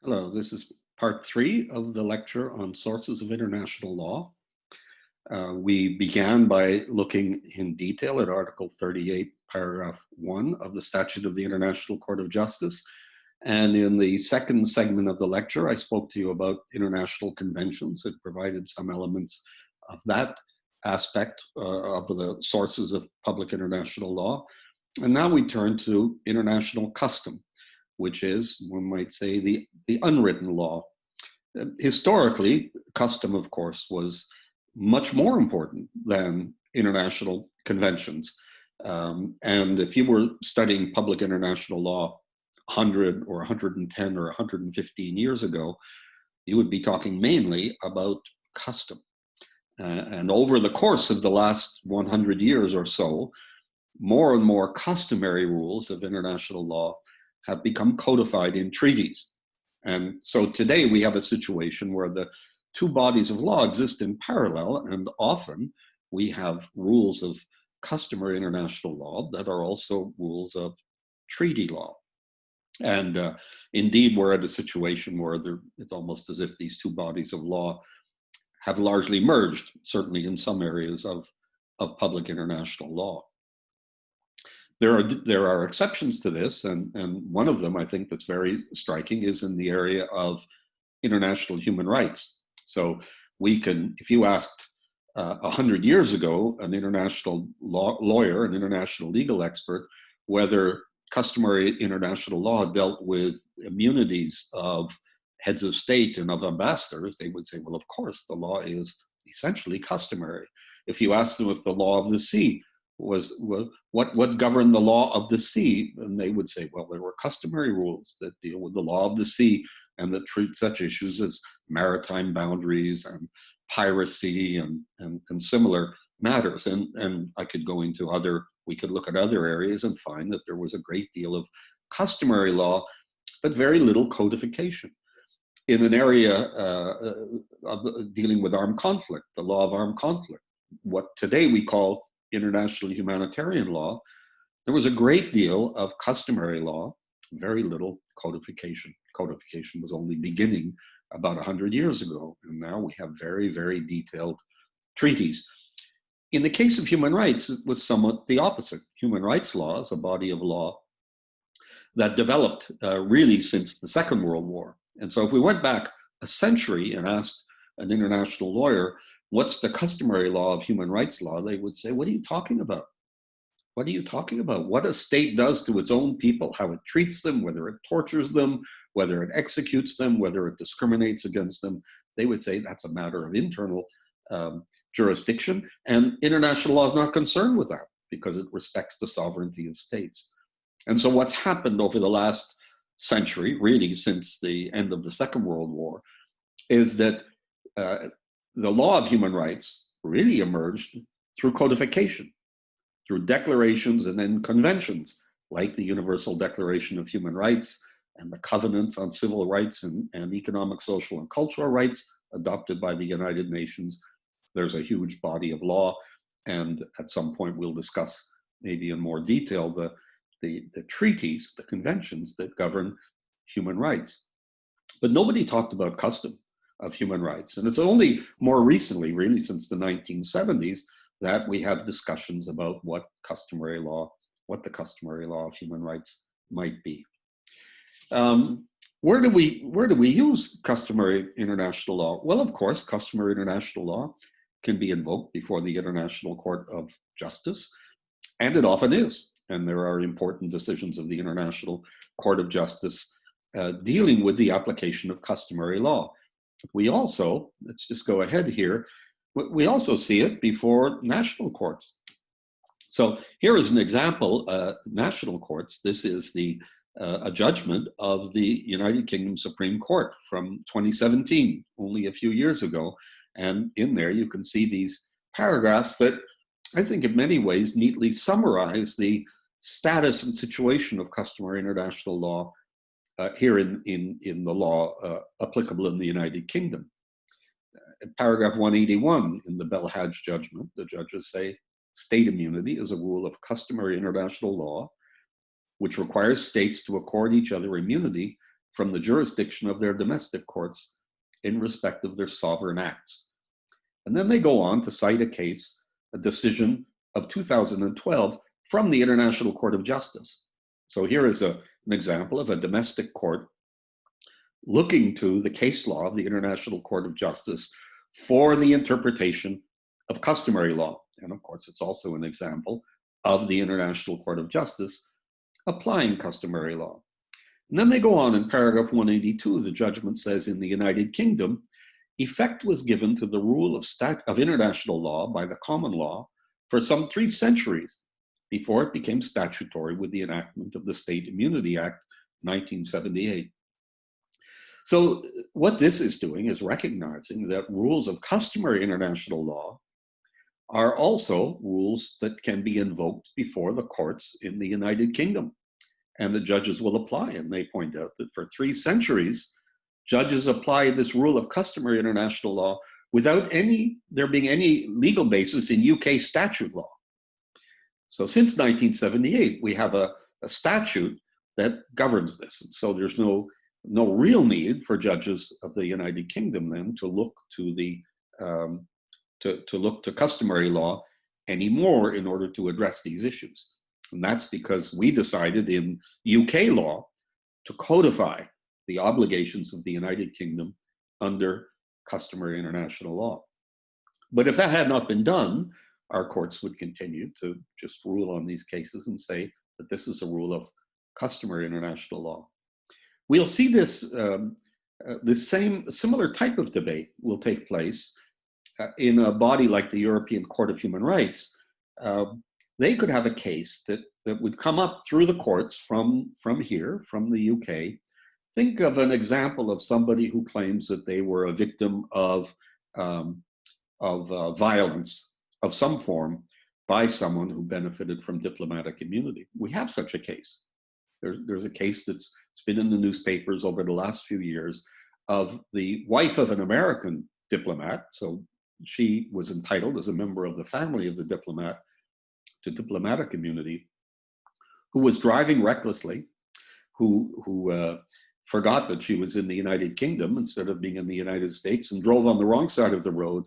Hello, this is part 3 of the lecture on sources of international law. We began by looking in detail at Article 38, paragraph 1 of the Statute of the International Court of Justice. And in the second segment of the lecture, I spoke to you about international conventions and provided some elements of that aspect of the sources of public international law. And now we turn to international custom, which is, one might say, the unwritten law. Historically, custom, of course, was much more important than international conventions. And if you were studying public international law 100 or 110 or 115 years ago, you would be talking mainly about custom. And over the course of the last 100 years or so, more and more customary rules of international law have become codified in treaties. And so today we have a situation where the two bodies of law exist in parallel, and often we have rules of customary international law that are also rules of treaty law. And indeed, we're at a situation where it's almost as if these two bodies of law have largely merged, certainly in some areas of public international law. There are exceptions to this, and one of them I think that's very striking is in the area of international human rights. So we can, if you asked 100 years ago an international lawyer, an international legal expert, whether customary international law dealt with immunities of heads of state and of ambassadors, they would say, well, of course, the law is essentially customary. If you asked them if the law of the sea was what governed the law of the sea, and they would say, well, there were customary rules that deal with the law of the sea and that treat such issues as maritime boundaries and piracy and similar matters. And I could go into we could look at other areas and find that there was a great deal of customary law, but very little codification. In an area of dealing with armed conflict, the law of armed conflict, what today we call international humanitarian law, there was a great deal of customary law, very little codification. Codification was only beginning about 100 years ago, and now we have very, very detailed treaties. In the case of human rights, it was somewhat the opposite. Human rights law is a body of law that developed really since the Second World War. And so if we went back a century and asked an international lawyer, what's the customary law of human rights law? They would say, what are you talking about? What are you talking about? What a state does to its own people, how it treats them, whether it tortures them, whether it executes them, whether it discriminates against them. They would say that's a matter of internal jurisdiction. And international law is not concerned with that because it respects the sovereignty of states. And so what's happened over the last century, really since the end of the Second World War, is that the law of human rights really emerged through codification, through declarations and then conventions, like the Universal Declaration of Human Rights and the Covenants on Civil Rights and Economic, Social, and Cultural Rights adopted by the United Nations. There's a huge body of law, and at some point we'll discuss maybe in more detail the treaties, the conventions that govern human rights. But nobody talked about custom of human rights. And it's only more recently, really since the 1970s, that we have discussions about what the customary law of human rights might be. Where do we use customary international law? Well, of course, customary international law can be invoked before the International Court of Justice, and it often is. And there are important decisions of the International Court of Justice dealing with the application of customary law. We also, let's just go ahead here, we also see it before national courts. So here is an example, national courts. This is a judgment of the United Kingdom Supreme Court from 2017, only a few years ago. And in there you can see these paragraphs that I think in many ways neatly summarize the status and situation of customary international law here in the law applicable in the United Kingdom. In paragraph 181 in the Belhaj judgment, the judges say, state immunity is a rule of customary international law which requires states to accord each other immunity from the jurisdiction of their domestic courts in respect of their sovereign acts. And then they go on to cite a case, a decision of 2012 from the International Court of Justice. So here is an example of a domestic court looking to the case law of the International Court of Justice for the interpretation of customary law. And of course, it's also an example of the International Court of Justice applying customary law. And then they go on in paragraph 182, the judgment says in the United Kingdom, effect was given to the rule of international law by the common law for some 3 centuries before it became statutory with the enactment of the State Immunity Act, 1978. So what this is doing is recognizing that rules of customary international law are also rules that can be invoked before the courts in the United Kingdom. And the judges will apply. And they point out that for 3 centuries, judges apply this rule of customary international law without there being any legal basis in UK statute law. So since 1978, we have a statute that governs this. And so there's no real need for judges of the United Kingdom then to look to to customary law anymore in order to address these issues. And that's because we decided in UK law to codify the obligations of the United Kingdom under customary international law. But if that had not been done, our courts would continue to just rule on these cases and say that this is a rule of customary international law. We'll see this similar type of debate will take place in a body like the European Court of Human Rights. They could have a case that would come up through the courts from here, from the UK. Think of an example of somebody who claims that they were a victim of violence of some form by someone who benefited from diplomatic immunity. We have such a case. There's a case that's been in the newspapers over the last few years of the wife of an American diplomat. So she was entitled as a member of the family of the diplomat to diplomatic immunity, who was driving recklessly, who forgot that she was in the United Kingdom instead of being in the United States, and drove on the wrong side of the road,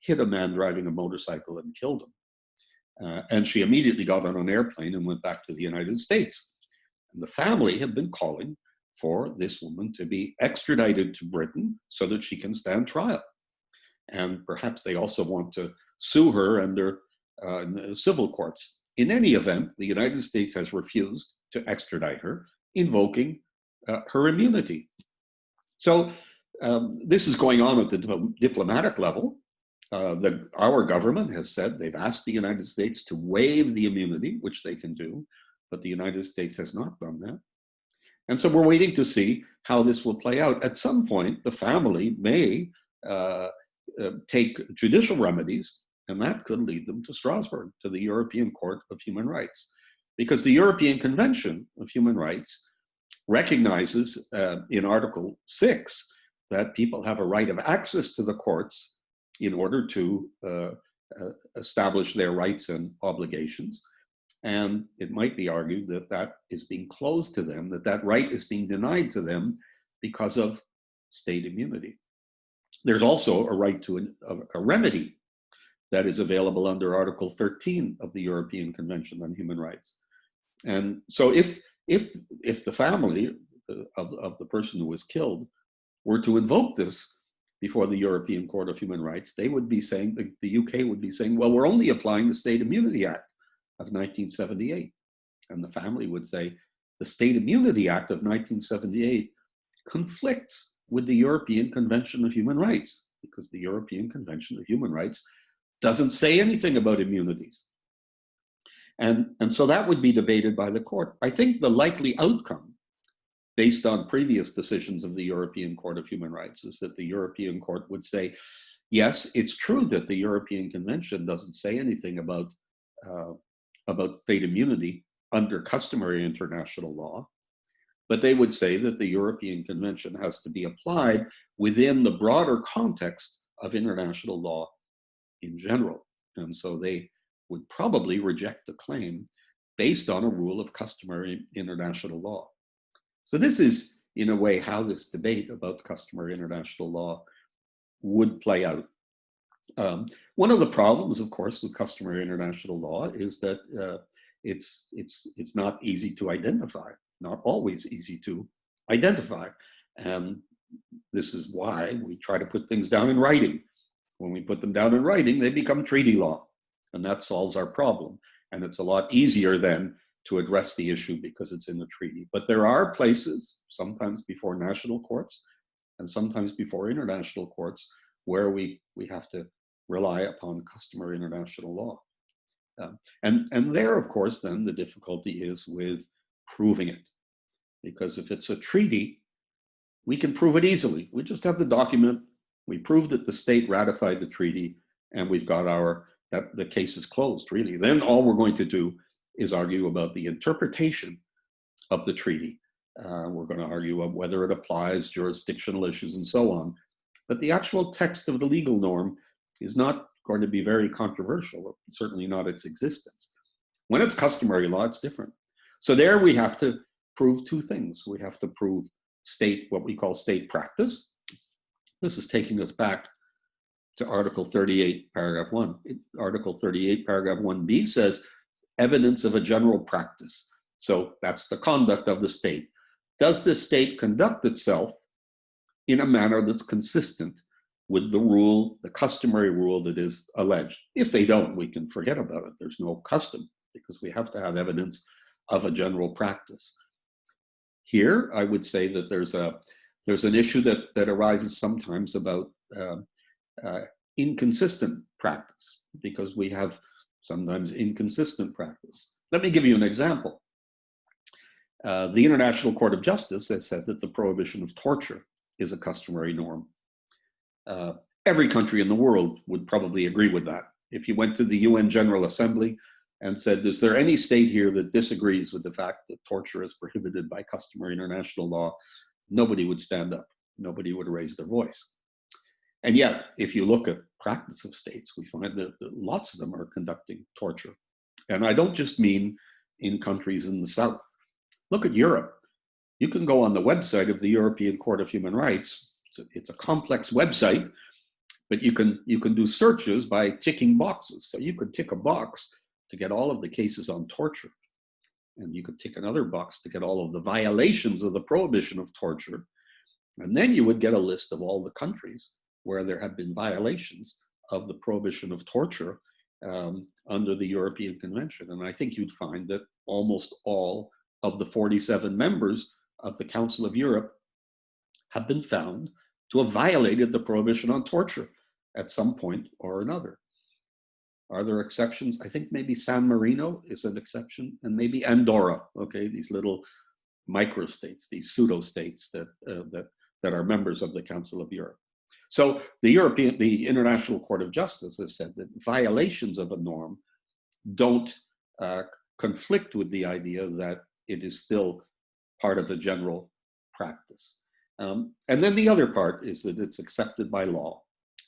hit a man driving a motorcycle and killed him. And she immediately got on an airplane and went back to the United States. And the family have been calling for this woman to be extradited to Britain so that she can stand trial. And perhaps they also want to sue her under civil courts. In any event, the United States has refused to extradite her, invoking her immunity. So this is going on at the diplomatic level. Our government has said they've asked the United States to waive the immunity, which they can do, but the United States has not done that. And so we're waiting to see how this will play out. At some point, the family may take judicial remedies, and that could lead them to Strasbourg, to the European Court of Human Rights. Because the European Convention of Human Rights recognizes in Article 6 that people have a right of access to the courts in order to establish their rights and obligations. And it might be argued that that is being closed to them, that right is being denied to them because of state immunity. There's also a right to a remedy that is available under Article 13 of the European Convention on Human Rights. And so if the family of the person who was killed were to invoke this before the European Court of Human Rights, they would be saying, the UK would be saying, well, we're only applying the State Immunity Act of 1978. And the family would say, the State Immunity Act of 1978 conflicts with the European Convention of Human Rights, because the European Convention of Human Rights doesn't say anything about immunities. And so that would be debated by the court. I think the likely outcome, based on previous decisions of the European Court of Human Rights, is that the European Court would say, yes, it's true that the European Convention doesn't say anything about state immunity under customary international law, but they would say that the European Convention has to be applied within the broader context of international law in general. And so they would probably reject the claim based on a rule of customary international law. So this is in a way, how this debate about customary international law would play out. One of the problems, of course, with customary international law is that it's not easy to identify, not always easy to identify. And this is why we try to put things down in writing. When we put them down in writing, they become treaty law, and that solves our problem. And it's a lot easier then to address the issue because it's in the treaty. But there are places, sometimes before national courts and sometimes before international courts, where we have to rely upon customary international law. And there, of course, then the difficulty is with proving it. Because if it's a treaty, we can prove it easily. We just have the document, we prove that the state ratified the treaty, and we've got the case is closed, really. Then all we're going to do is argue about the interpretation of the treaty. We're going to argue about whether it applies, jurisdictional issues, and so on. But the actual text of the legal norm is not going to be very controversial, certainly not its existence. When it's customary law, it's different. So there we have to prove two things. We have to prove what we call state practice. This is taking us back to Article 38, Paragraph 1. Article 38, Paragraph 1b says evidence of a general practice. So that's the conduct of the state. Does the state conduct itself in a manner that's consistent with the rule, the customary rule that is alleged? If they don't, we can forget about it. There's no custom because we have to have evidence of a general practice. Here, I would say that there's an issue that arises sometimes about inconsistent practice, because we have sometimes inconsistent practice. Let me give you an example. The International Court of Justice has said that the prohibition of torture is a customary norm. Every country in the world would probably agree with that. If you went to the UN General Assembly and said, is there any state here that disagrees with the fact that torture is prohibited by customary international law? Nobody would stand up. Nobody would raise their voice. And yet, if you look at practice of states, we find that lots of them are conducting torture. And I don't just mean in countries in the South. Look at Europe. You can go on the website of the European Court of Human Rights. It's a complex website, but you can do searches by ticking boxes. So you could tick a box to get all of the cases on torture. And you could tick another box to get all of the violations of the prohibition of torture. And then you would get a list of all the countries where there have been violations of the prohibition of torture under the European Convention. And I think you'd find that almost all of the 47 members of the Council of Europe have been found to have violated the prohibition on torture at some point or another. Are there exceptions? I think maybe San Marino is an exception, and maybe Andorra, okay, these little microstates, these pseudo-states that are members of the Council of Europe. So the International Court of Justice has said that violations of a norm don't conflict with the idea that it is still part of a general practice. And then the other part is that it's accepted by law.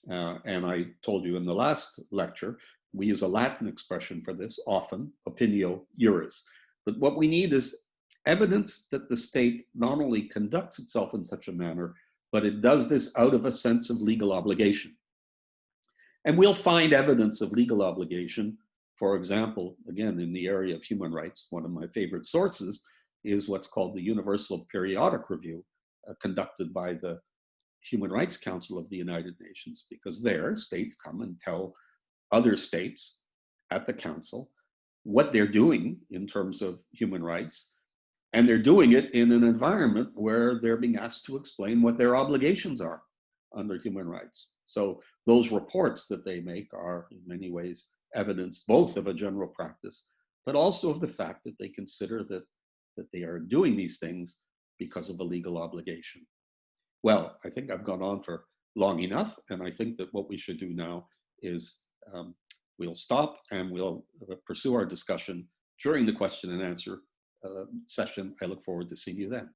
And I told you in the last lecture, we use a Latin expression for this, often, opinio juris. But what we need is evidence that the state not only conducts itself in such a manner, but it does this out of a sense of legal obligation. And we'll find evidence of legal obligation, for example, again, in the area of human rights. One of my favorite sources is what's called the Universal Periodic Review, conducted by the Human Rights Council of the United Nations, because there, states come and tell other states at the council what they're doing in terms of human rights, and they're doing it in an environment where they're being asked to explain what their obligations are under human rights. So those reports that they make are in many ways evidence both of a general practice, but also of the fact that they consider that they are doing these things because of a legal obligation. Well, I think I've gone on for long enough, and I think that what we should do now is we'll stop and we'll pursue our discussion during the question and answer session. I look forward to seeing you then.